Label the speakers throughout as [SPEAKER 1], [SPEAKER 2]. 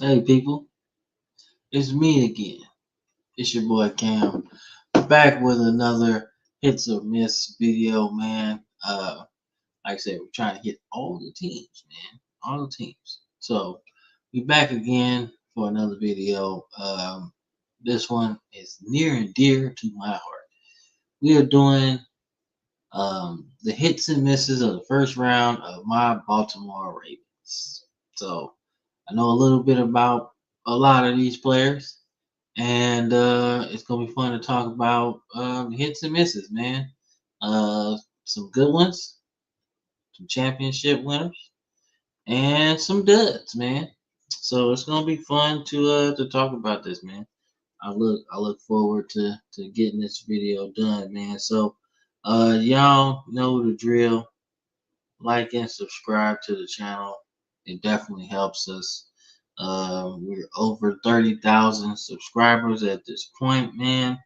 [SPEAKER 1] Hey people, it's me again. It's your boy Cam, back with another hits or miss video, man. Like I said, we're trying to hit all the teams, man, all the teams. So we back again for another video. This one is near and dear to my heart. We are doing the hits and misses of the first round of my Baltimore Ravens. So I know a little bit about a lot of these players. And it's gonna be fun to talk about hits and misses, man. Some good ones, some championship winners, and some duds, man. So it's gonna be fun to talk about this, man. I look forward to getting this video done, man. So y'all know the drill. Like and subscribe to the channel. It definitely helps us. We're over 30,000 subscribers at this point, man.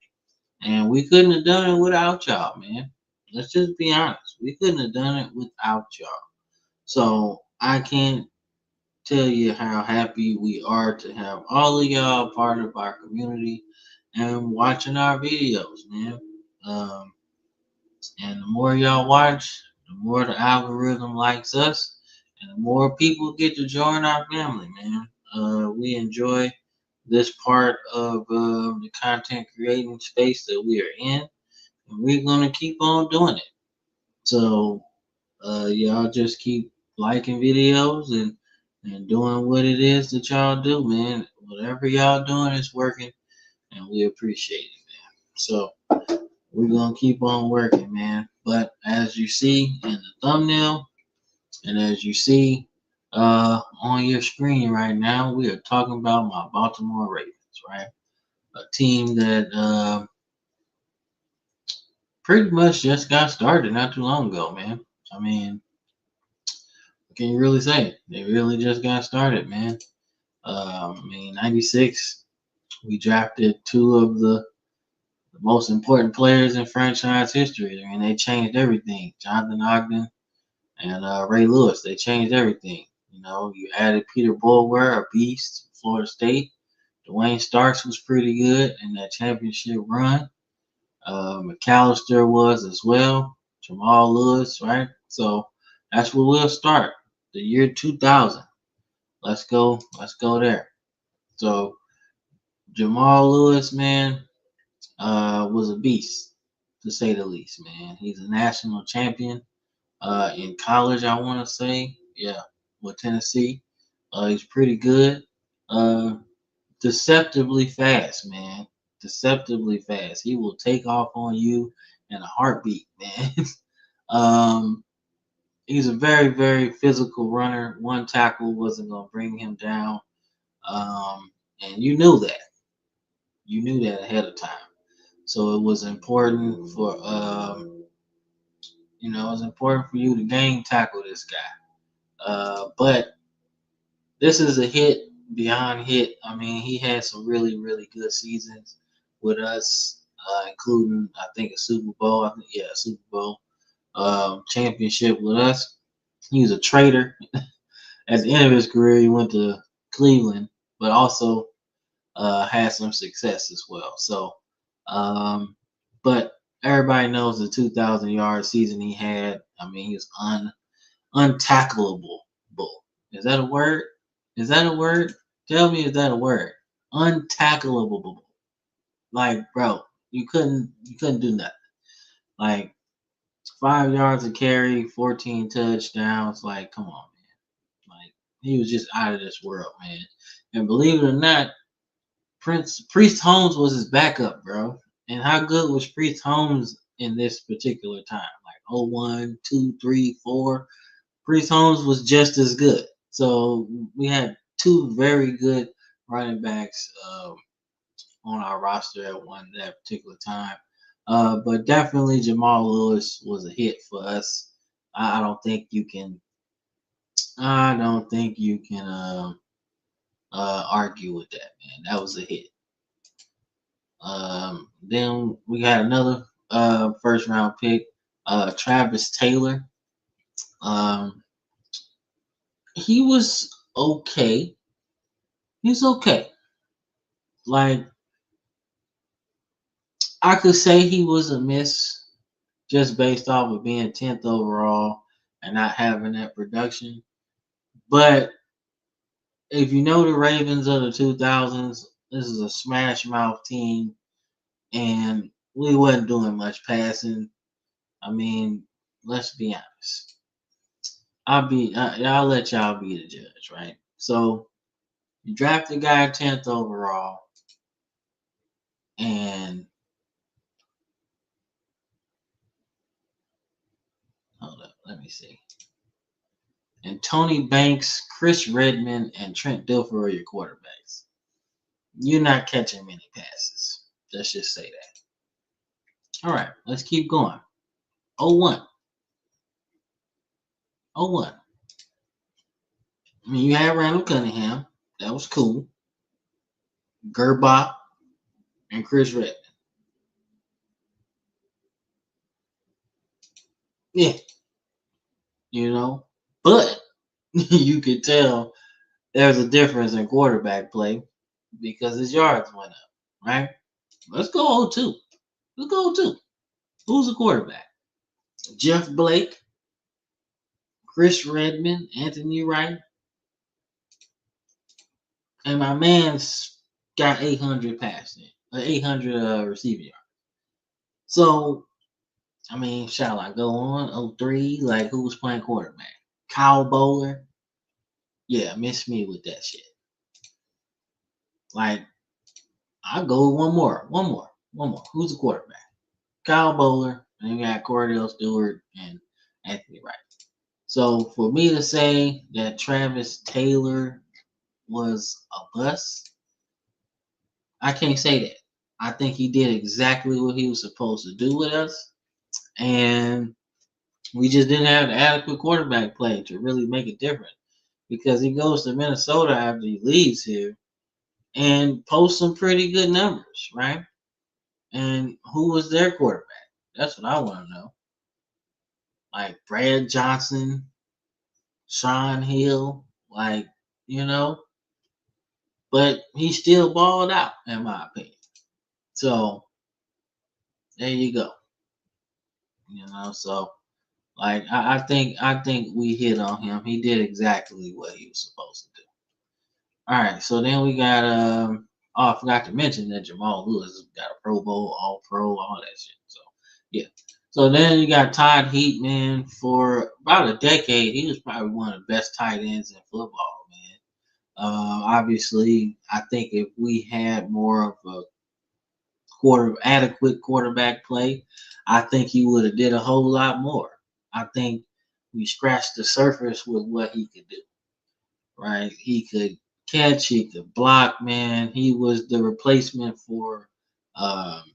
[SPEAKER 1] And we couldn't have done it without y'all, man. Let's just be honest. We couldn't have done it without y'all. So I can't tell you how happy we are to have all of y'all part of our community and watching our videos, man. Um, and the more y'all watch, the more the algorithm likes us, and the more people get to join our family, man. We enjoy this part of the content creating space that we are in, and we're gonna keep on doing it. So y'all just keep liking videos and doing what it is that y'all do, man. Whatever y'all doing is working, and we appreciate it, man. So we're gonna keep on working, man. But as you see in the thumbnail, and as you see on your screen right now, we are talking about my Baltimore Ravens, right? A team that pretty much just got started not too long ago, man. I mean, what can you really say? They really just got started, man. '96, we drafted two of the most important players in franchise history. I mean, they changed everything. Jonathan Ogden and Ray Lewis, they changed everything. You know, you added Peter Boller, a beast, Florida State. Dwayne Starks was pretty good in that championship run. McAllister was as well. Jamal Lewis, right? So that's where we'll start. The year 2000. Let's go. Let's go there. So Jamal Lewis, man, was a beast to say the least, man. He's a national champion in college, I want to say. Yeah, with Tennessee. He's pretty good. Uh, Deceptively fast, man. Deceptively fast. He will take off on you in a heartbeat, man. um, he's a very, very physical runner. One tackle wasn't going to bring him down. And you knew that. You knew that ahead of time. So it was important for it was important for you to game tackle this guy. But this is a hit beyond hit. I mean, he had some really, really good seasons with us, including I think a Super Bowl. I think yeah, a Super Bowl championship with us. He was a traitor. At the end of his career, he went to Cleveland, but also had some success as well. So, um, but everybody knows the 2,000-yard season he had. I mean, he was untackleable. Is that a word? Is that a word? Tell me, is that a word? Untackleable. Like, bro, you couldn't do nothing. Like 5 yards of carry, 14 touchdowns. Like, come on, man. Like he was just out of this world, man. And believe it or not, Priest Holmes was his backup, bro. And how good was Priest Holmes in this particular time? Like 01, 2, 3, 4. Priest Holmes was just as good. So we had two very good running backs on our roster at that particular time. But definitely Jamal Lewis was a hit for us. I don't think you can. I don't think you can argue with that, man. That was a hit. Then we had another first round pick, Travis Taylor. Um, he was okay. He's okay. Like, I could say he was a miss just based off of being 10th overall and not having that production. But if you know the Ravens of the 2000s, this is a smash mouth team, and we wasn't doing much passing. I mean, let's be honest. I'll let y'all be the judge, right? So you draft a guy 10th overall, and hold up, let me see. And Tony Banks, Chris Redmond, and Trent Dilfer are your quarterbacks. You're not catching many passes. Let's just say that. All right, let's keep going. 0-1. 0-1. I mean, you had Randall Cunningham. That was cool. Gerba and Chris Redmond. Yeah, you know. But you could tell there's a difference in quarterback play because his yards went up, right? Let's go 0-2. Let's go 0-2. Who's the quarterback? Jeff Blake, Chris Redmond, Anthony Wright, and my man's got 800 passing, 800 receiving yards. So, I mean, shall I go on? 03, like who was playing quarterback? Kyle Boller. Yeah, miss me with that shit. Like, I'll go one more. Who's the quarterback? Kyle Boller, and then you got Cordell Stewart and Anthony Wright. So for me to say that Travis Taylor was a bust, I can't say that. I think he did exactly what he was supposed to do with us, and we just didn't have the adequate quarterback play to really make a difference. Because he goes to Minnesota after he leaves here and posts some pretty good numbers, right? And who was their quarterback? That's what I want to know. Like Brad Johnson, Sean Hill, like, you know, but he still balled out, in my opinion. So there you go. You know, so like I think we hit on him. He did exactly what he was supposed to do. All right, so then we got oh, I forgot to mention that Jamal Lewis got a Pro Bowl, All Pro, all that shit. So yeah. So then you got Todd Heap, man. For about a decade, he was probably one of the best tight ends in football, man. Obviously, I think if we had more of a adequate quarterback play, I think he would have did a whole lot more. I think we scratched the surface with what he could do. Right? He could catch, he could block, man. He was the replacement for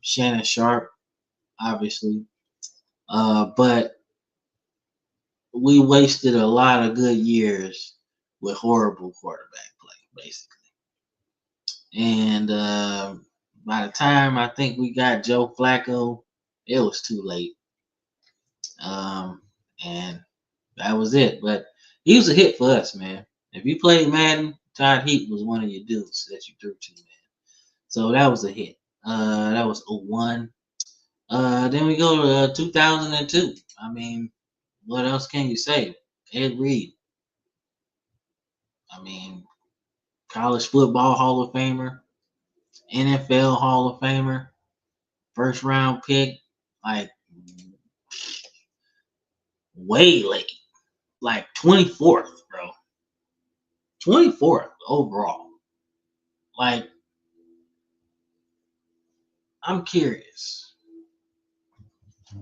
[SPEAKER 1] Shannon Sharp, obviously. But we wasted a lot of good years with horrible quarterback play, basically. And by the time I think we got Joe Flacco, it was too late. And that was it. But he was a hit for us, man. If you played Madden, Todd Heap was one of your dudes that you threw to, man. So that was a hit. That was 0-1. Then we go to 2002. I mean, what else can you say? Ed Reed. I mean, college football Hall of Famer, NFL Hall of Famer, first round pick, like way late, like 24th, bro. 24th overall. Like, I'm curious.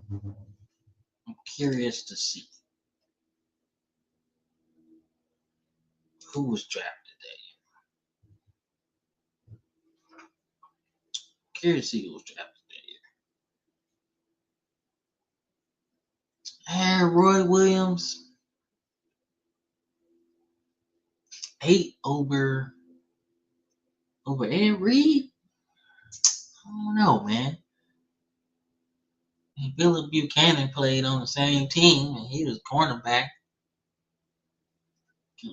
[SPEAKER 1] I'm curious to see who was drafted that year. Curious to see who was drafted that year. And Roy Williams, 8 over Ed Reed. I don't know, man. And Billy Buchanan played on the same team, and he was cornerback.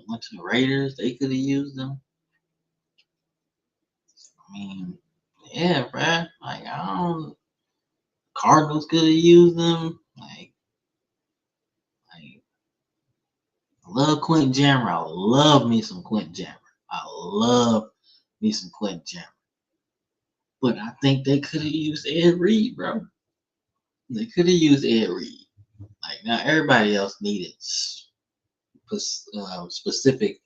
[SPEAKER 1] Went to the Raiders. They could have used him. I mean, yeah, bruh. Like, I don't. Cardinals could have used them. Like, I love Quentin Jammer. I love me some Quentin Jammer. I love me some Quentin Jammer. But I think they could have used Ed Reed, bro. They could have used Ed Reed. Like, now everybody else needed specific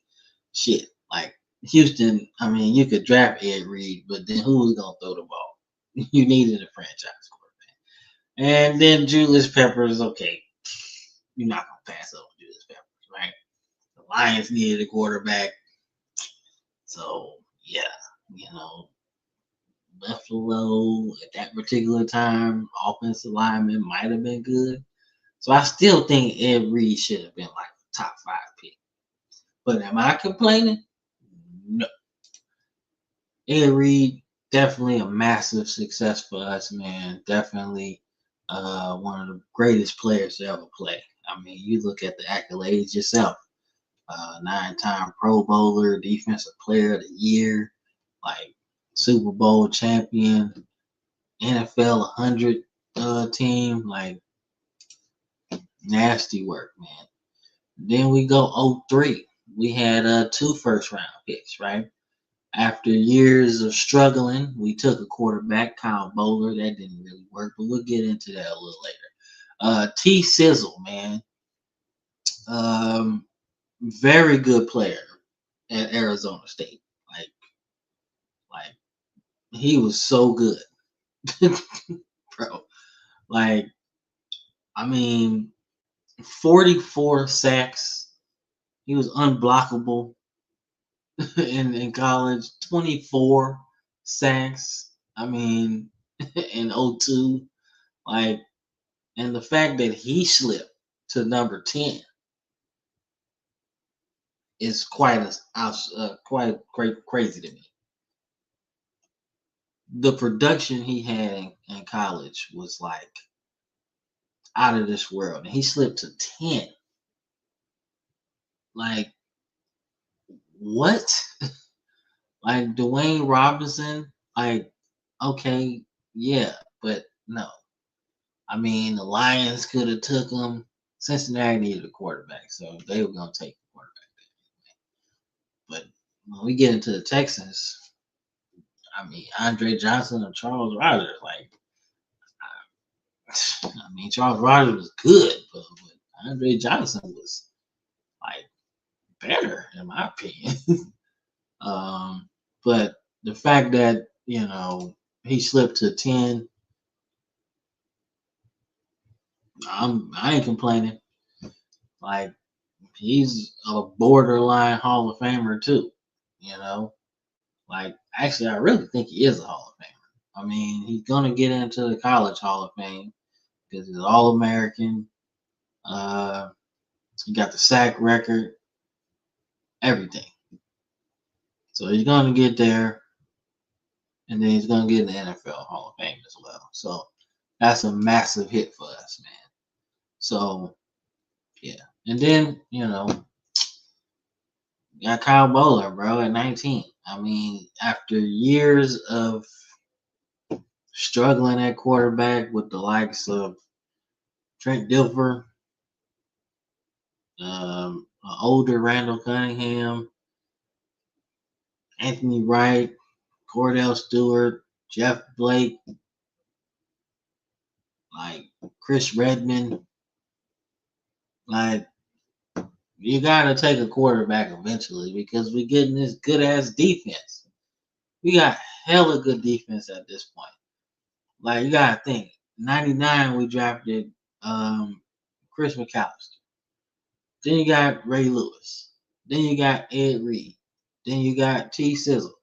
[SPEAKER 1] shit. Like Houston, I mean, you could draft Ed Reed, but then who was gonna throw the ball? You needed a franchise quarterback. And then Julius Peppers, okay, you're not gonna pass up on Julius Peppers, right? The Lions needed a quarterback, so yeah, you know, Buffalo at that particular time, offensive lineman might have been good. So I still think Ed Reed should have been like a top 5 pick. But am I complaining? No. Ed Reed, definitely a massive success for us, man. Definitely one of the greatest players to ever play. I mean, you look at the accolades yourself. 9-time Pro Bowler, Defensive Player of the Year, like Super Bowl champion, NFL 100 team, like nasty work, man. Then we go 03. We had 2 first-round picks, right? After years of struggling, we took a quarterback, Kyle Boller. That didn't really work, but we'll get into that a little later. T. Sizzle, man. Um, very good player at Arizona State. Like he was so good, bro. Like, I mean, 44 sacks. He was unblockable in college. 24 sacks. I mean, in 02. Like, and the fact that he slipped to number 10 is quite crazy to me. The production he had in college was like out of this world, and he slipped to 10. Like, what? Like Dwayne Robinson? Like, okay, yeah, but no. I mean, the Lions could have took him. Cincinnati needed a quarterback, so they were gonna take the quarterback. But when we get into the Texans, I mean, Andre Johnson and Charles Rogers, like, I mean, Charles Rogers was good, but Andre Johnson was like better in my opinion. But the fact that he slipped to 10, I ain't complaining. Like, he's a borderline Hall of Famer too. You know, like, actually, I really think he is a Hall of Famer. I mean, he's gonna get into the College Hall of Fame because he's All American. Uh, he got the sack record, everything. So he's gonna get there, and then he's gonna get in the NFL Hall of Fame as well. So that's a massive hit for us, man. So yeah, and then got Kyle Boller, bro, at 19. I mean, after years of struggling at quarterback with the likes of Trent Dilfer, older Randall Cunningham, Anthony Wright, Cordell Stewart, Jeff Blake, like Chris Redmond, like, you gotta take a quarterback eventually because we're getting this good ass defense. We got hella good defense at this point. Like, you gotta think, 99 we drafted Chris McAllister. Then you got Ray Lewis. Then you got Ed Reed. Then you got T. Sizzle.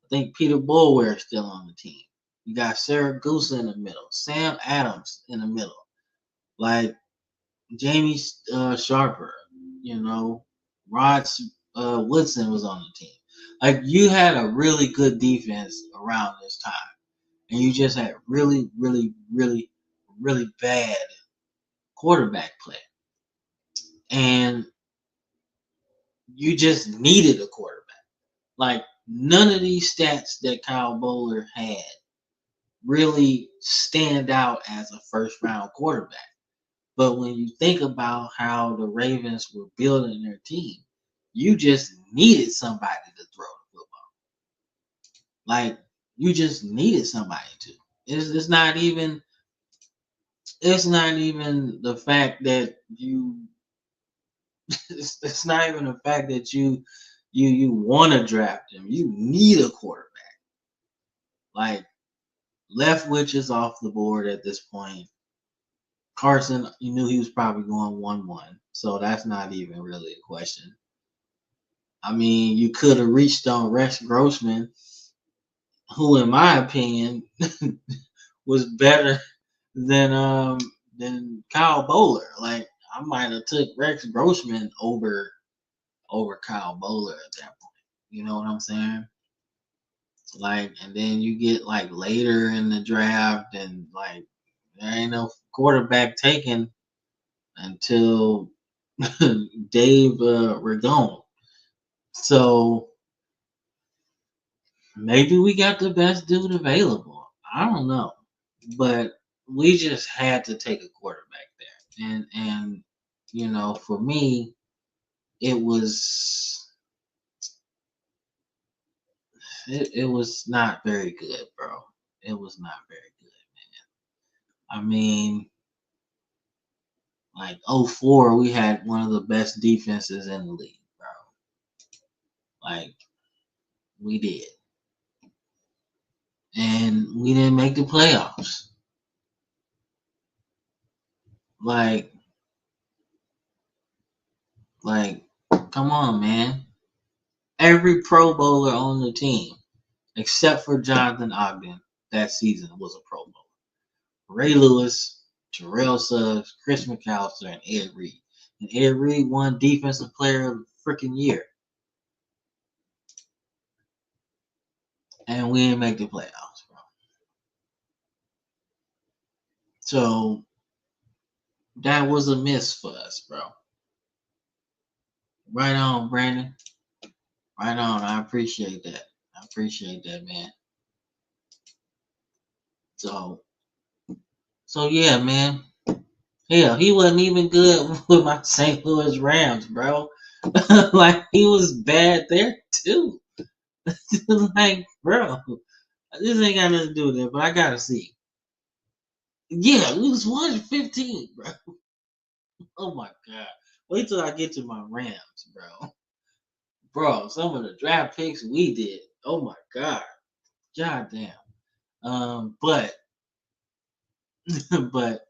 [SPEAKER 1] I think Peter Boulware is still on the team. You got Sarah Goose in the middle. Sam Adams in the middle. Like, Jamie Sharper, Rod Woodson was on the team. Like, you had a really good defense around this time. And you just had really, really, really, really bad quarterback play. And you just needed a quarterback. Like, none of these stats that Kyle Boller had really stand out as a first round quarterback. But when you think about how the Ravens were building their team, you just needed somebody to throw the football. Like, you just needed somebody to. It's not even the fact that you it's not even the fact that you want to draft him. You need a quarterback. Like, Leftwich is off the board at this point. Carson, you knew he was probably going 1-1, so that's not even really a question. I mean, you could have reached on Rex Grossman, who, in my opinion, was better than Kyle Boller. Like, I might have took Rex Grossman over Kyle Boller at that point. You know what I'm saying? Like, and then you get like later in the draft, and like there ain't no quarterback taken until Dave Ragone. So maybe we got the best dude available. I don't know, but we just had to take a quarterback there, and you know, for me, it was it was not very good, bro. It was not very good, man. I mean, like 04, we had one of the best defenses in the league, bro. Like, we did. And we didn't make the playoffs. Like, come on, man. Every Pro Bowler on the team, except for Jonathan Ogden, that season was a Pro Bowler. Ray Lewis, Terrell Suggs, Chris McAllister, and Ed Reed. And Ed Reed won Defensive Player of the freaking year. And we didn't make the playoffs, bro. So that was a miss for us, bro. Right on, Brandon. Right on. I appreciate that. I appreciate that, man. So yeah, man. Hell, he wasn't even good with my St. Louis Rams, bro. Like, he was bad there too. Like, bro, this ain't got nothing to do with it, but I gotta see. Yeah, we was 115, bro. Oh my god. Wait till I get to my Rams, bro. Bro, some of the draft picks we did. Oh my god. God damn. But but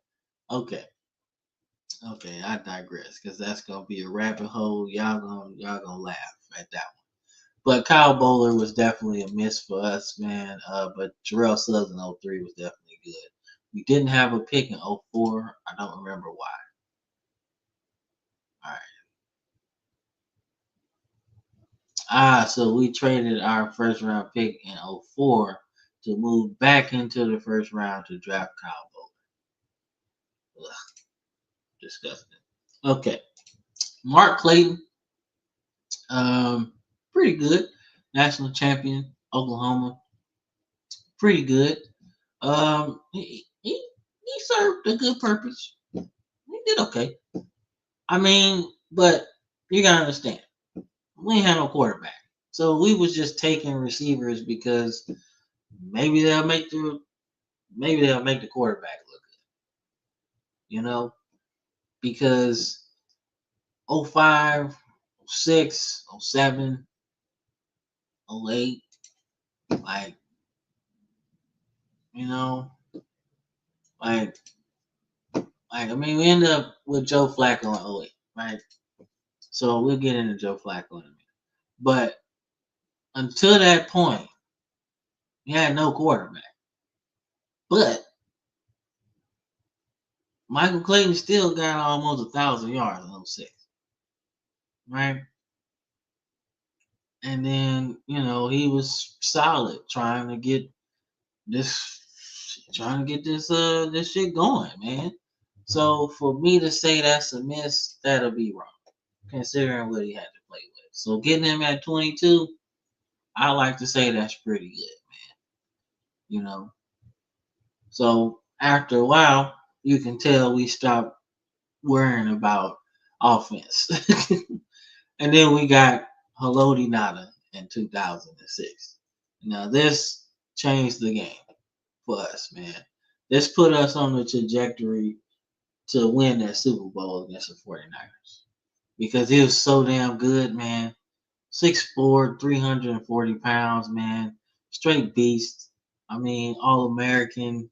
[SPEAKER 1] okay. Okay, I digress because that's gonna be a rabbit hole. Y'all gonna laugh at that one. But Kyle Boller was definitely a miss for us, man. But Terrell Suggs in 03 was definitely good. We didn't have a pick in 04. I don't remember why. All right. So we traded our first round pick in 04 to move back into the first round to draft Kyle Boller. Ugh, disgusting. Okay. Mark Clayton, pretty good. National champion, Oklahoma. Pretty good. He served a good purpose. He did okay. I mean, but you gotta understand, we ain't had no quarterback, so we was just taking receivers because maybe they'll make the quarterback look good, you know, because 05, 06, 07, 08, like, you know, like I mean, we ended up with Joe Flacco in 08, right? So we'll get into Joe Flacco in a minute. But until that point, we had no quarterback. But Michael Clayton still got almost 1,000 yards in 06, right? And then, you know, he was solid trying to get this this shit going, man. So for me to say that's a miss, that'll be wrong, considering what he had to play with. So getting him at 22, I like to say that's pretty good, you know. So after a while, you can tell we stopped worrying about offense. And then we got Haloti Ngata in 2006. Now this changed the game for us, man. This put us on the trajectory to win that Super Bowl against the 49ers. Because he was so damn good, man. 6'4", 340 pounds, man. Straight beast. I mean, all American.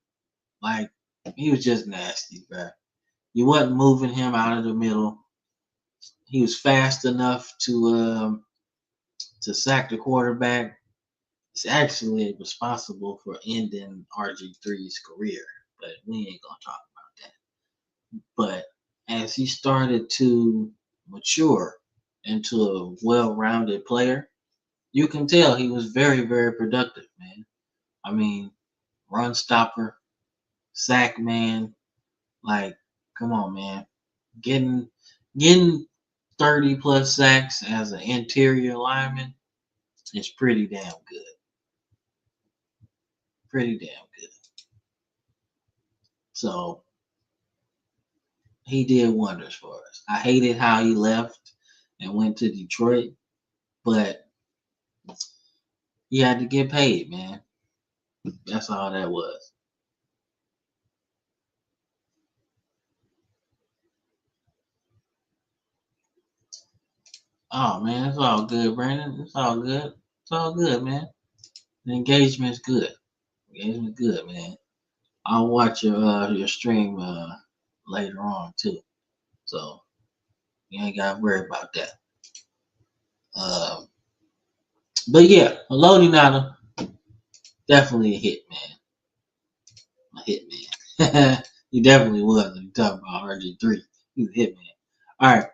[SPEAKER 1] Like, he was just nasty, bro. You wasn't moving him out of the middle. He was fast enough to sack the quarterback. He's actually responsible for ending RG3's career, but we ain't gonna talk about that. But as he started to mature into a well-rounded player, you can tell he was very, very productive, man. I mean, run stopper, sack man, like, come on, man. Getting getting 30 plus sacks as an interior lineman is pretty damn good. Pretty damn good. So he did wonders for us. I hated how he left and went to Detroit, but he had to get paid, man. That's all that was. Oh man, it's all good, Brandon. It's all good. It's all good, man. The engagement's good. Engagement's good, man. I'll watch your stream later on too. So you ain't gotta worry about that. Um, but yeah, Haloti Ngata, definitely a hit, man. A hit, man. He definitely was. When you talk about RG3, he's a hit, man. All right,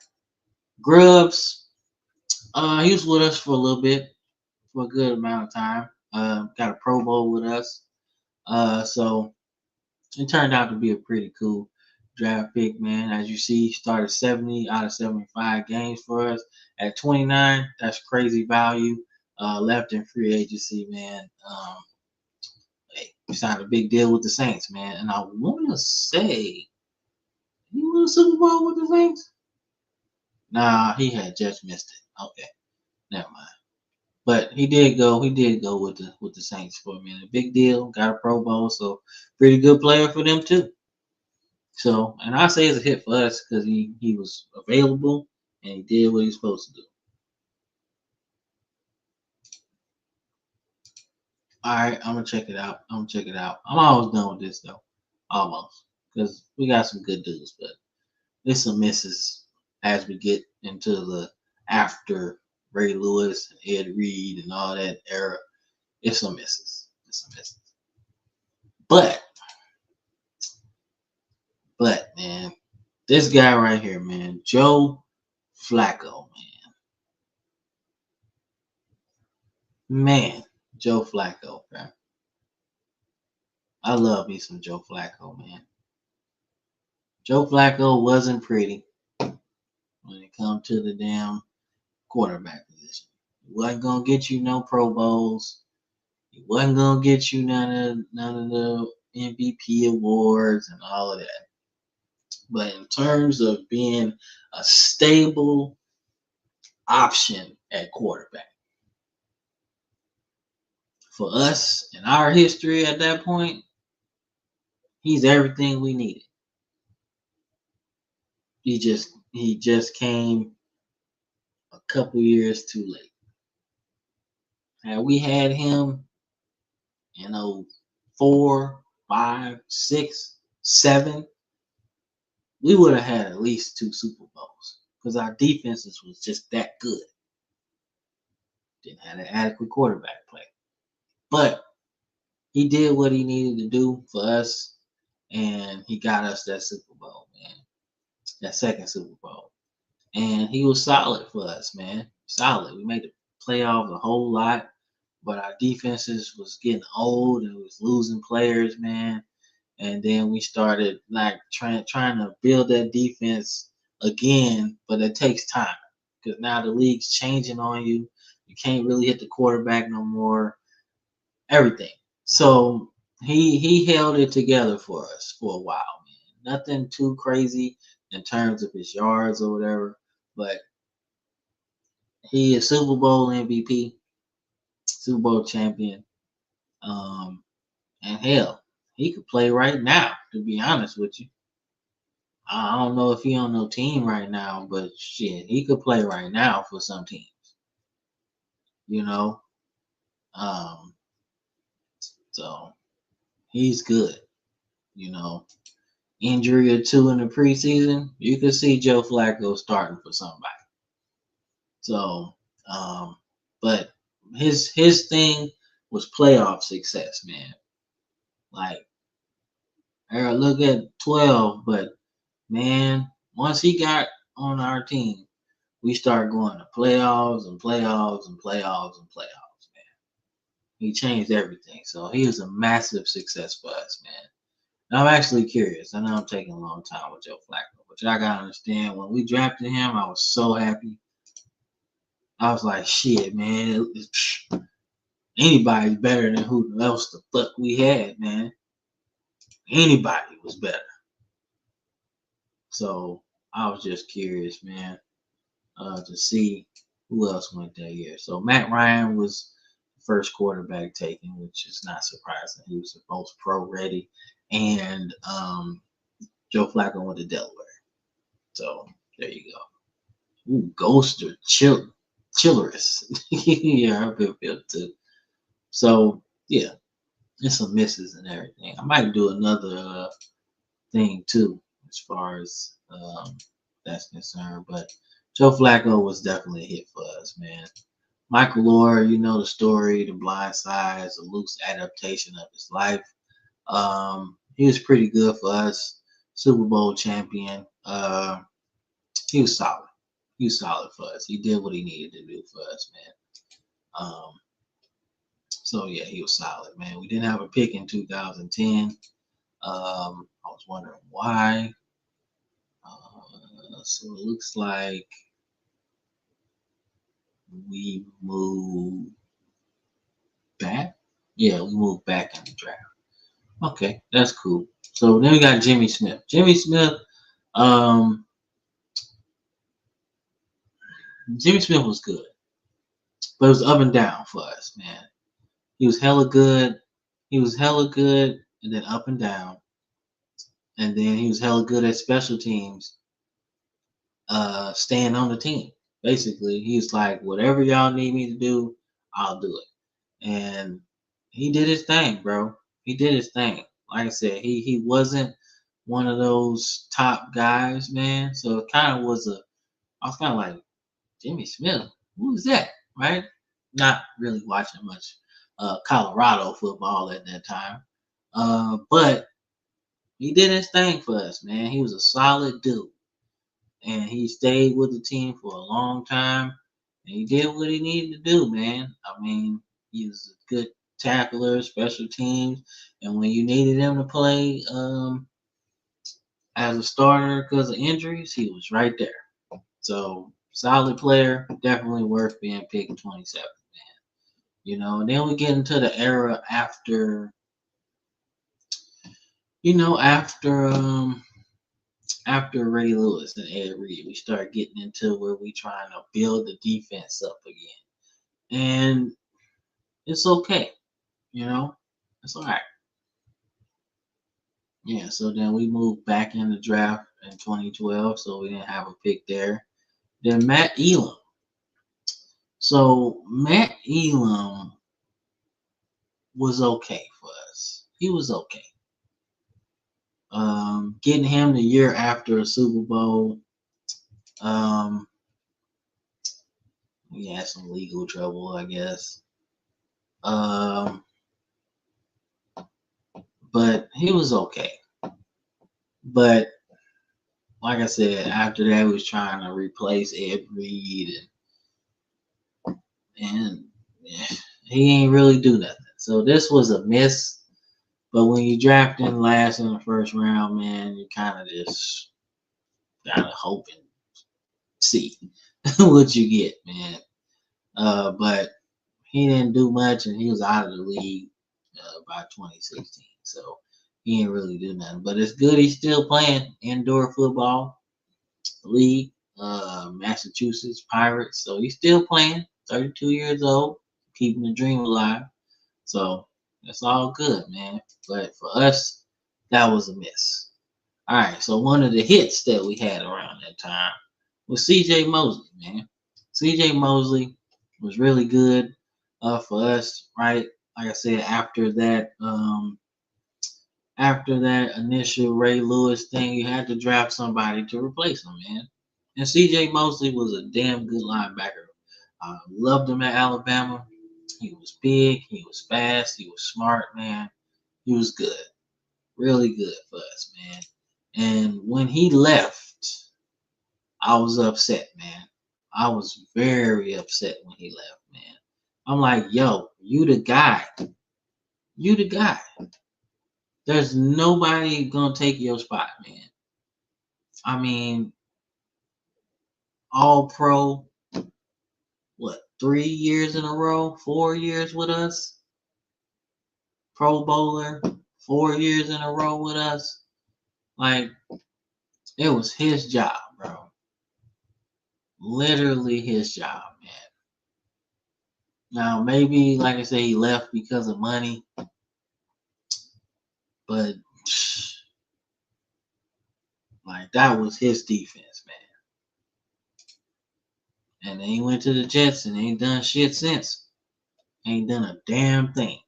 [SPEAKER 1] Grubbs. He was with us for a little bit, for a good amount of time. Got a Pro Bowl with us. So it turned out to be a pretty cool draft pick, man. As you see, he started 70 out of 75 games for us. At 29, that's crazy value. Left in free agency, man. He signed a big deal with the Saints, man. And I want to say, he won a Super Bowl with the Saints? Nah, he had just missed it. Okay, never mind. But he did go. He did go with the Saints for a minute. Big deal. Got a Pro Bowl, so pretty good player for them too. So, and I say it's a hit for us because he was available and he did what he's supposed to do. All right, I'm gonna check it out. I'm gonna check it out. I'm almost done with this though, almost, because we got some good dudes, but there's some misses as we get into the after Ray Lewis and Ed Reed and all that era. It's some misses. It's some misses. But man, this guy right here, man, Joe Flacco, man, Joe Flacco, man. I love me some Joe Flacco, man. Joe Flacco wasn't pretty when it comes to the damn quarterback position. He wasn't gonna get you no Pro Bowls. He wasn't gonna get you none of the MVP awards and all of that. But in terms of being a stable option at quarterback for us in our history at that point, he's everything we needed. He just came a couple years too late. Had we had him in 04, 5, 6, 7, we would have had at least 2 Super Bowls because our defenses was just that good. Didn't have an adequate quarterback play. But he did what he needed to do for us, and he got us that Super Bowl, man. That second Super Bowl. And he was solid for us, man. Solid. We made the playoffs a whole lot, but our defenses was getting old and was losing players, man. And then we started like trying to build that defense again, but it takes time because now the league's changing on you. You can't really hit the quarterback no more. Everything. So he held it together for us for a while, man. Nothing too crazy in terms of his yards or whatever, but he is Super Bowl MVP, Super Bowl champion. Um, and hell, he could play right now. To be honest with you, I don't know if he on no team right now, but shit, he could play right now for some teams. You know, um, so he's good. You know, injury or two in the preseason, you could see Joe Flacco starting for somebody. So, but his thing was playoff success, man. Like, look at 12, but man, once he got on our team, we started going to playoffs and playoffs and playoffs and playoffs, man. He changed everything. So he was a massive success for us, man. And I'm actually curious. I know I'm taking a long time with Joe Flacco, but y'all gotta understand when we drafted him, I was so happy. I was like, shit, man, anybody's better than who else the fuck we had, man. Anybody was better. So I was just curious, man, to see who else went that year. So Matt Ryan was the first quarterback taken, which is not surprising. He was the most pro ready. And Joe Flacco went to Delaware. So there you go. Ooh, Ghost or Chillerous. Yeah, I've been built too. So yeah, there's some misses and everything. I might do another thing too, as far as that's concerned. But Joe Flacco was definitely a hit for us, man. Michael Oher, you know the story, the blind side, a loose adaptation of his life. He was pretty good for us. Super Bowl champion. He was solid. He was solid for us. He did what he needed to do for us, man. So yeah, he was solid, man. We didn't have a pick in 2010. I was wondering why. So it looks like we moved back. Yeah, we moved back in the draft. Okay, that's cool. So then we got Jimmy Smith. Um, Jimmy Smith was good, but it was up and down for us, man. He was hella good. He was hella good, and then up and down, and then he was hella good at special teams. Staying on the team. Basically, he's like, whatever y'all need me to do, I'll do it. And he did his thing, bro. He did his thing. Like I said, he wasn't one of those top guys, man. So it kind of was I was kind of like, Jimmy Smith, who's that, right? Not really watching much Colorado football at that time. But he did his thing for us, man. He was a solid dude. And he stayed with the team for a long time. And he did what he needed to do, man. I mean, he was a good tackler, special teams. And when you needed him to play as a starter because of injuries, he was right there. So solid player, definitely worth being picked 27, man. You know, and then we get into the era after, after Ray Lewis and Ed Reed, we start getting into where we trying to build the defense up again. And it's okay, it's all right. Yeah, so then we moved back in the draft in 2012, so we didn't have a pick there. Then Matt Elam. So Matt Elam was okay for us. He was okay. Getting him the year after a Super Bowl, we had some legal trouble, I guess. But he was okay. But like I said, after that, we was trying to replace Ed Reed, and he ain't really do nothing. So this was a miss. But when you draft in last in the first round, man, you kind of just gotta hope and see what you get, man. But he didn't do much, and he was out of the league by 2016. So he didn't really do nothing. But it's good he's still playing indoor football league, Massachusetts Pirates. So he's still playing. 32 years old, keeping the dream alive. So that's all good, man. But for us, that was a miss. All right. So one of the hits that we had around that time was C.J. Mosley, man. C.J. Mosley was really good for us, right? Like I said, after that initial Ray Lewis thing, you had to draft somebody to replace him, man. And C.J. Mosley was a damn good linebacker. I loved him at Alabama. He was big, he was fast, he was smart, man. He was good, really good for us, man. And when he left, I was upset, man. I was very upset when he left, man. I'm like, yo, you the guy. You the guy. There's nobody gonna take your spot, man. I mean, all pro, what, 3 years in a row, 4 years with us? Pro bowler, 4 years in a row with us. Like, it was his job, bro. Literally his job, man. Now, maybe, like I say, he left because of money, but like that was his defense, man. And then he went to the Jets and ain't done shit since. Ain't done a damn thing.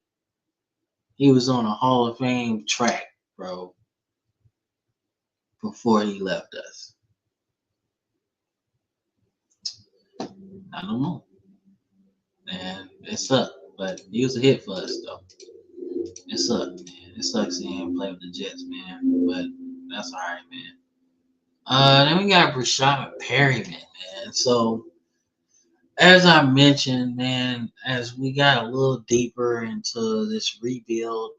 [SPEAKER 1] He was on a Hall of Fame track, bro, before he left us. Not no more. And it sucked, but he was a hit for us, though. It sucked, man. It sucks seeing him play with the Jets, man. But that's all right, man. Then we got Breshad Perriman, man. So as I mentioned, man, as we got a little deeper into this rebuild,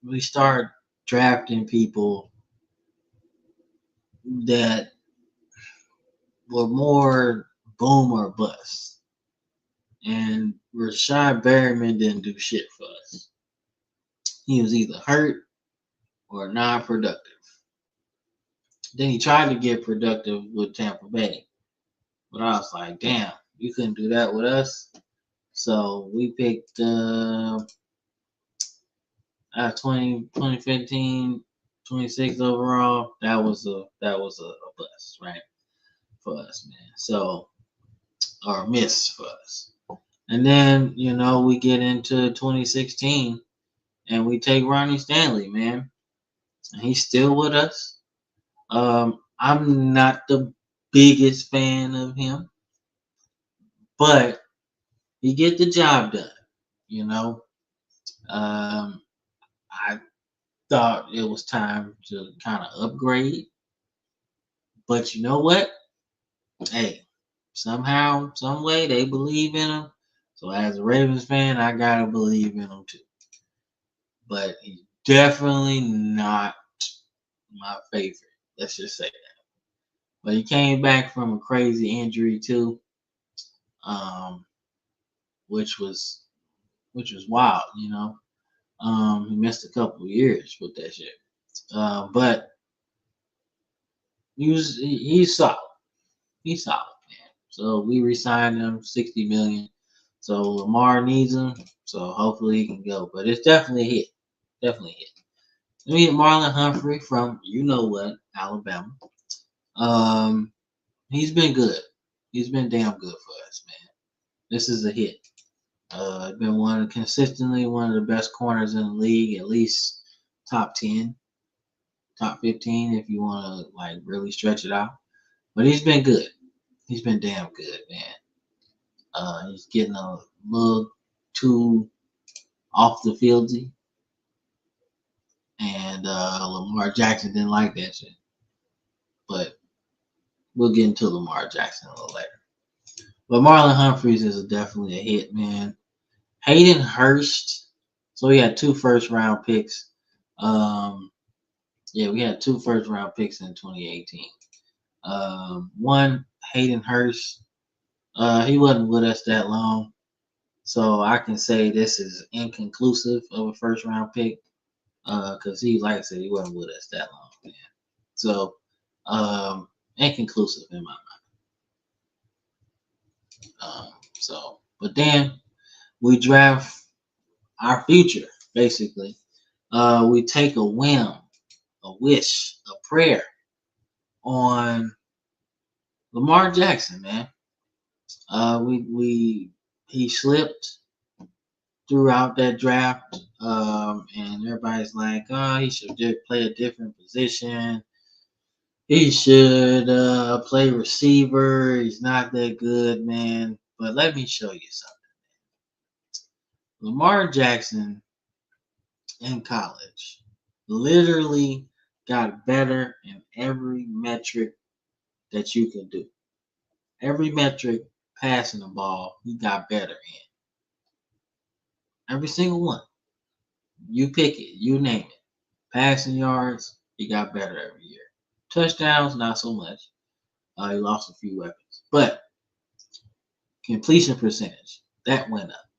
[SPEAKER 1] we start drafting people that were more boom or bust. And Breshad Perriman didn't do shit for us. He was either hurt or non-productive. Then he tried to get productive with Tampa Bay. But I was like, damn, you couldn't do that with us. So we picked 2015, 26 overall. That was a bust, right? For us, man. So, or a miss for us. And then, we get into 2016 and we take Ronnie Stanley, man. And he's still with us. I'm not the biggest fan of him, but he get the job done. You know, I thought it was time to kind of upgrade, but you know what? Hey, somehow, some way, they believe in him. So as a Ravens fan, I gotta believe in him too. But he's definitely not my favorite. Let's just say that. But he came back from a crazy injury too, um, which was wild. He missed a couple of years with that shit. But he's solid. He's solid, man. So we re-signed him 60 million. So Lamar needs him. So hopefully he can go. But it's definitely a hit. Definitely a hit. Then we get Marlon Humphrey from Alabama. Um, he's been good. He's been damn good for us, man. This is a hit. Been consistently one of the best corners in the league, at least top 10, top 15 if you want to like really stretch it out. But he's been good. He's been damn good, man. He's getting a little too off the fieldy, and Lamar Jackson didn't like that shit. But we'll get into Lamar Jackson a little later. But Marlon Humphreys is definitely a hit, man. Hayden Hurst. So we had 2 first-round picks. We had 2 first-round picks in 2018. One, Hayden Hurst. He wasn't with us that long, so I can say this is inconclusive of a first round pick. Because he, like I said, he wasn't with us that long, man. So, inconclusive in my mind. But then we draft our future, basically. We take a whim, a wish, a prayer on Lamar Jackson, man. He slipped throughout that draft, and everybody's like, oh, he should play a different position. He should play receiver. He's not that good, man. But let me show you something. Lamar Jackson in college literally got better in every metric that you can do. Every metric passing the ball, he got better in. Every single one. You pick it, you name it. Passing yards, he got better every year. Touchdowns, not so much. He lost a few weapons. But completion percentage, that went up.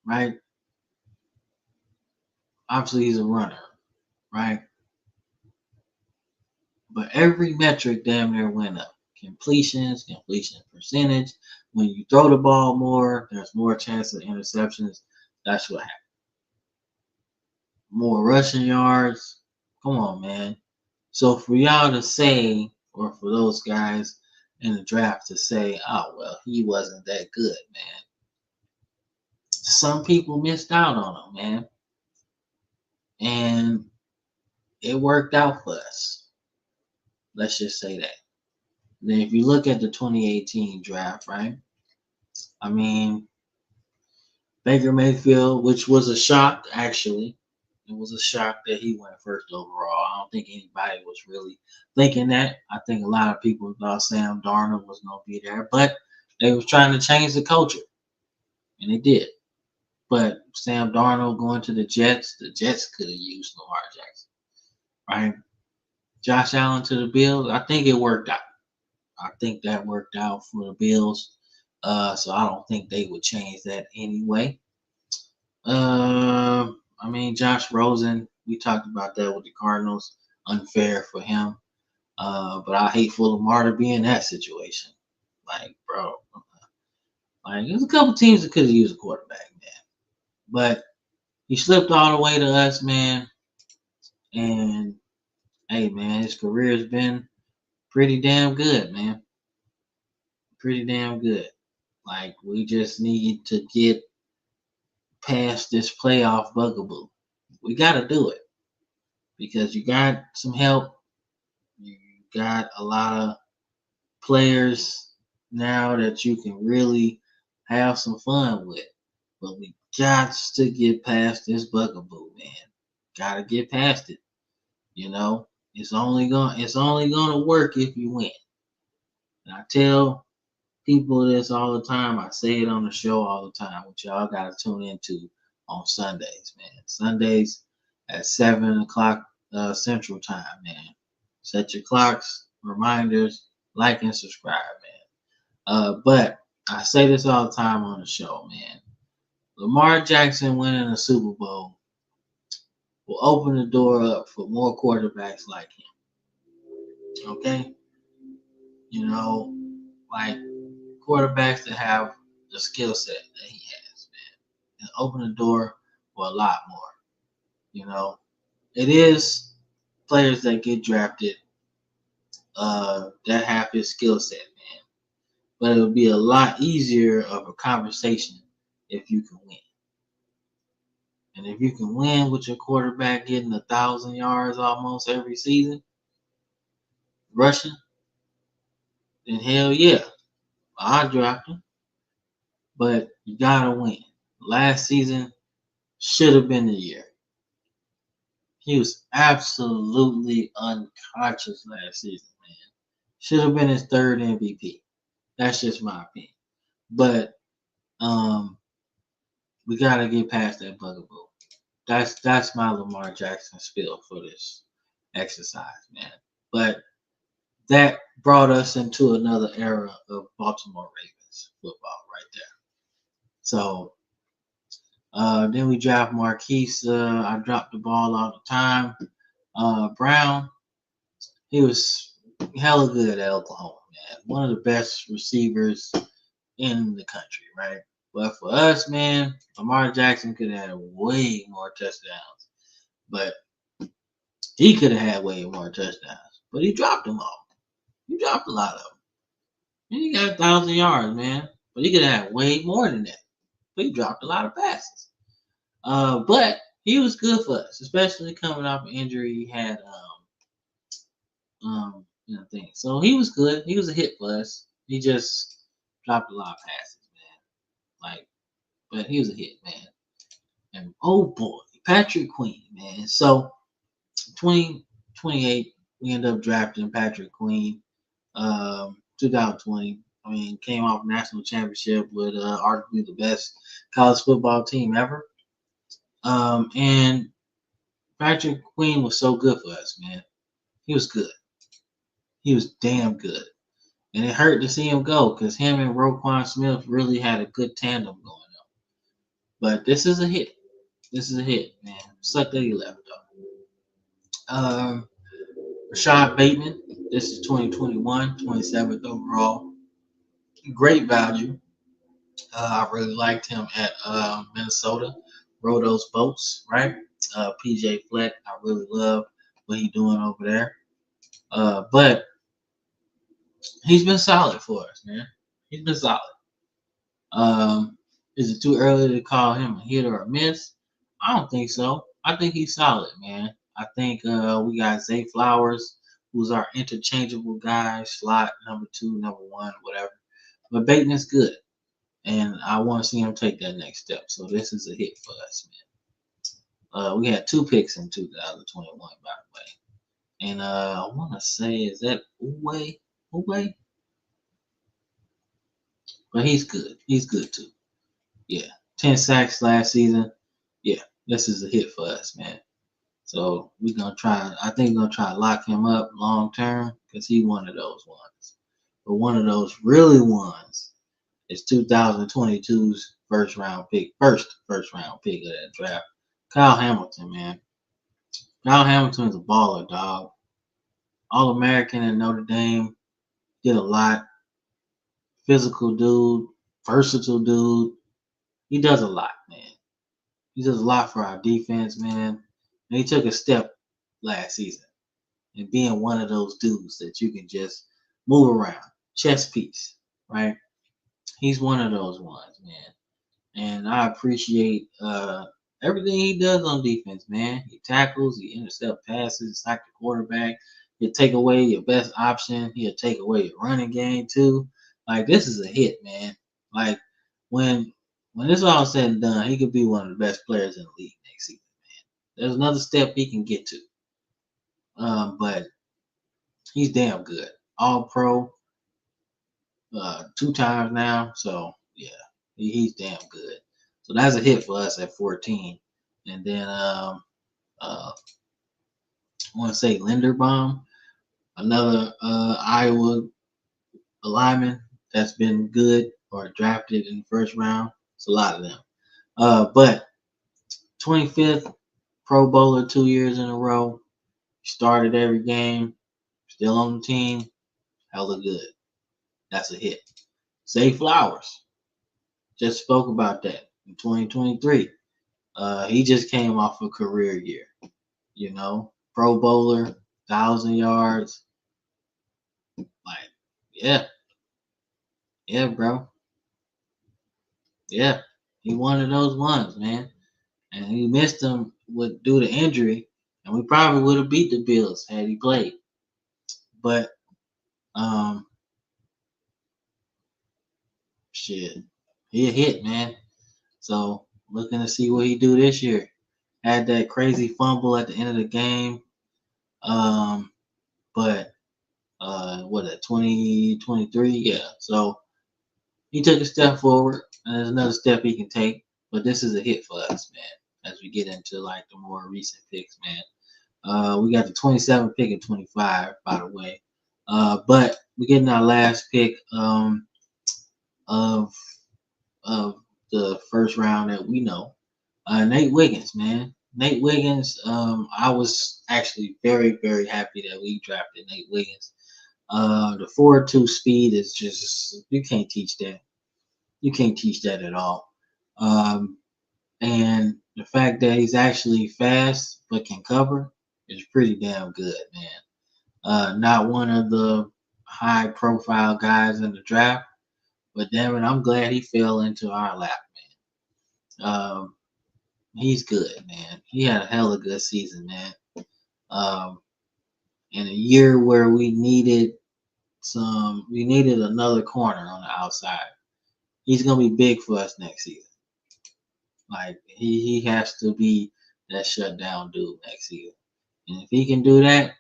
[SPEAKER 1] Right? Obviously, he's a runner. Right? But every metric damn near went up. Completions, completion percentage. When you throw the ball more, there's more chance of interceptions. That's what happened. More rushing yards. Come on, man. So for y'all to say, or for those guys in the draft to say, oh, well, he wasn't that good, man. Some people missed out on him, man. And it worked out for us. Let's just say that. Then if you look at the 2018 draft, right? I mean, Baker Mayfield, which was a shock, actually. It was a shock that he went first overall. I don't think anybody was really thinking that. I think a lot of people thought Sam Darnold was going to be there, but they was trying to change the culture, and they did. But Sam Darnold going to the Jets could have used Lamar Jackson, right? Josh Allen to the Bills, I think it worked out. I think that worked out for the Bills. So I don't think they would change that anyway. I mean, Josh Rosen, we talked about that with the Cardinals. Unfair for him. But I hate for Lamar to be in that situation. Like, bro, like there's a couple teams that could have used a quarterback, man. But he slipped all the way to us, man. And hey, man, his career has been pretty damn good, man. Pretty damn good. Like, we just need to get past this playoff bugaboo. We got to do it because you got some help. You got a lot of players now that you can really have some fun with. But we got to get past this bugaboo, man. Got to get past it. You know, it's only gonna work if you win. And I tell people this all the time. I say it on the show all the time, which y'all gotta tune into on Sundays, man. Sundays at 7 o'clock Central Time, man. Set your clocks, reminders, like and subscribe, man. But I say this all the time on the show, man. Lamar Jackson winning a Super Bowl will open the door up for more quarterbacks like him. Okay? You know, like quarterbacks that have the skill set that he has, man. And open the door for a lot more. You know, it is players that get drafted that have his skill set, man. But it would be a lot easier of a conversation if you can win. And if you can win with your quarterback getting 1,000 yards almost every season, rushing, then hell yeah, I dropped him. But you gotta win. Last season should have been the year. He was absolutely unconscious last season, man. Should have been his third MVP. That's just my opinion. But we gotta get past that bugaboo. That's my Lamar Jackson spiel for this exercise, man. But that brought us into another era of Baltimore Ravens football right there. So then we draft Marquise. I dropped the ball all the time. Brown, he was hella good at Oklahoma, man. One of the best receivers in the country, right? But for us, man, Lamar Jackson could have had way more touchdowns. But he could have had way more touchdowns. But he dropped them all. He dropped a lot of them. And he got 1,000 yards, man. But he could have had way more than that. But he dropped a lot of passes. But he was good for us, especially coming off an injury. He had things. So he was good. He was a hit for us. He just dropped a lot of passes, man. But he was a hit, man. And oh boy, Patrick Queen, man. So 2028, we end up drafting Patrick Queen. 2020. I mean, came off national championship with arguably the best college football team ever. And Patrick Queen was so good for us, man. He was good. He was damn good. And it hurt to see him go because him and Roquan Smith really had a good tandem going on. But this is a hit. This is a hit, man. Suck that he left, though. Rashod Bateman. This is 2021, 27th overall. Great value. I really liked him at Minnesota. Rode those boats, right? PJ Fleck, I really love what he's doing over there. But he's been solid for us, man. He's been solid. Is it too early to call him a hit or a miss? I don't think so. I think he's solid, man. I think we got Zay Flowers, who's our interchangeable guy, slot number 2, number 1, whatever. But Bateman's good, and I want to see him take that next step. So this is a hit for us, man. We had 2 picks in 2021, by the way. And I want to say, is that Oweh? Oweh? But he's good. He's good too. Yeah. 10 sacks last season. Yeah, this is a hit for us, man. So we're gonna try. I think we're gonna try to lock him up long term because he's one of those ones. But one of those really ones is 2022's first round pick of that draft. Kyle Hamilton, man. Kyle Hamilton is a baller, dog. All American in Notre Dame. Did a lot. Physical dude, versatile dude. He does a lot, man. He does a lot for our defense, man. And he took a step last season and being one of those dudes that you can just move around, chess piece, right? He's one of those ones, man. And I appreciate everything he does on defense, man. He tackles, he intercepts passes, sack the quarterback. He'll take away your best option. He'll take away your running game too. Like this is a hit, man. Like when this all said and done, he could be one of the best players in the league next season, man. There's another step he can get to. But he's damn good. All pro 2 times now. So yeah, he's damn good. So that's a hit for us at 14. And then I want to say Linderbaum, another Iowa lineman that's been good or drafted in the first round. It's a lot of them. But 25th Pro Bowler 2 years in a row. Started every game. Still on the team. Hella good. That's a hit. Zay Flowers. Just spoke about that in 2023. He just came off a career year. You know, Pro Bowler, 1,000 yards. Like, yeah. Yeah, bro. Yeah. He one of those ones, man. And he missed him due to injury. And we probably would have beat the Bills had he played. But shit. He a hit, man. So looking to see what he do this year. Had that crazy fumble at the end of the game. But what at 2023? Yeah. So he took a step forward, and there's another step he can take. But this is a hit for us, man. As we get into like the more recent picks, man. We got the 27th pick at 25, by the way. But we're getting our last pick of of the first round that we know. Nate Wiggins, man. Nate Wiggins. I was actually very, very happy that we drafted Nate Wiggins. The 4.2 speed is just you can't teach that. You can't teach that at all. Um, and the fact that he's actually fast but can cover is pretty damn good, man. Not one of the high profile guys in the draft, but damn it, I'm glad he fell into our lap, man. He's good, man. He had a hell of a good season, man. Um, in a year where we needed another corner on the outside. He's gonna be big for us next season. Like he has to be that shutdown dude next season. And if he can do that,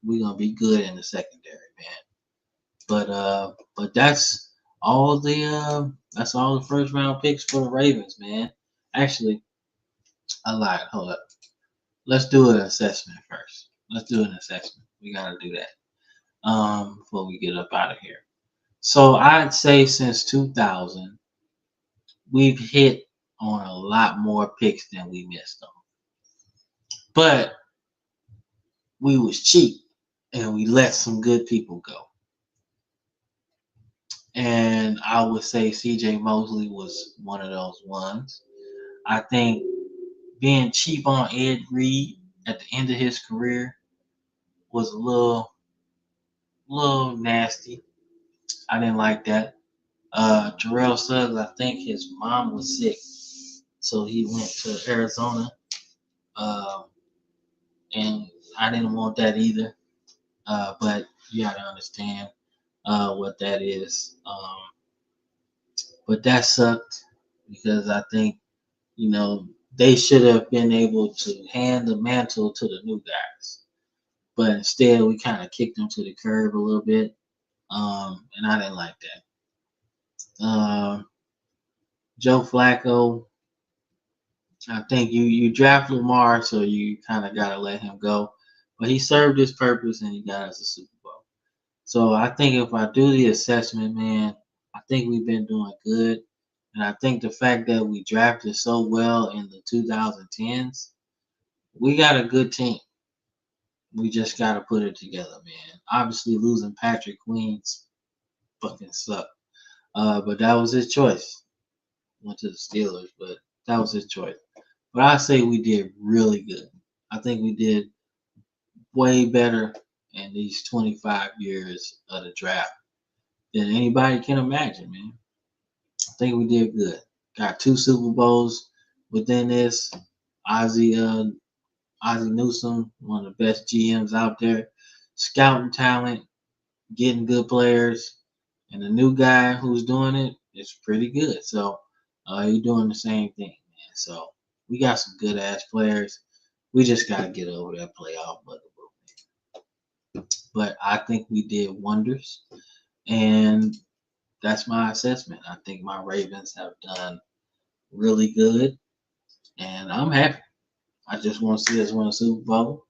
[SPEAKER 1] we're gonna be good in the secondary, man. But that's all the first round picks for the Ravens, man. Actually, I lied. Hold up. Let's do an assessment first. Let's do an assessment. We gotta do that before we get up out of here. So I'd say since 2000, we've hit on a lot more picks than we missed on. But we was cheap and we let some good people go. And I would say CJ Mosley was one of those ones. I think being cheap on Ed Reed at the end of his career was a little nasty. I didn't like that. Terrell Suggs, I think his mom was sick, so he went to Arizona, uh, and I didn't want that either. But you got to understand what that is. But that sucked because I think they should have been able to hand the mantle to the new guys, but instead we kind of kicked them to the curb a little bit, and I didn't like that. Joe Flacco, I think you draft Lamar, so you kind of got to let him go. But he served his purpose and he got us a Super Bowl. So I think if I do the assessment, man, I think we've been doing good. And I think the fact that we drafted so well in the 2010s, we got a good team. We just got to put it together, man. Obviously, losing Patrick Queens fucking sucked. But that was his choice. Went to the Steelers, but that was his choice. But I say we did really good. I think we did way better in these 25 years of the draft than anybody can imagine, man. I think we did good. Got 2 Super Bowls within this. Ozzie, Ozzie Newsome, one of the best GMs out there. Scouting talent, getting good players, and the new guy who's doing it is pretty good. So he's doing the same thing, man. So we got some good ass players. We just gotta get over that playoff bugaboo. But I think we did wonders, and that's my assessment. I think my Ravens have done really good, and I'm happy. I just want to see us win a Super Bowl,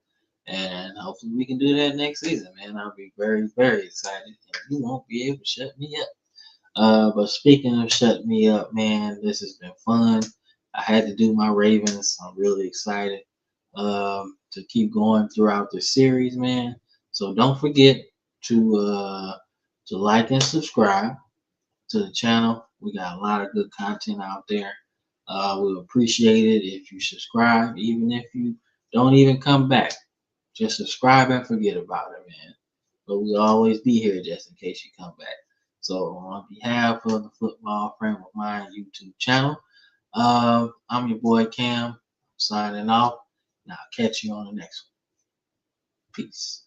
[SPEAKER 1] and hopefully we can do that next season, man. I'll be very, very excited, and you won't be able to shut me up. But speaking of shutting me up, man, this has been fun. I had to do my Ravens. I'm really excited to keep going throughout the series, man. So don't forget to like and subscribe to the channel. We got a lot of good content out there. We'll appreciate it if you subscribe, even if you don't even come back. Just subscribe and forget about it, man. But we'll always be here just in case you come back. So on behalf of the Football Frame of Mind YouTube channel, I'm your boy Cam, signing off, and I'll catch you on the next one. Peace.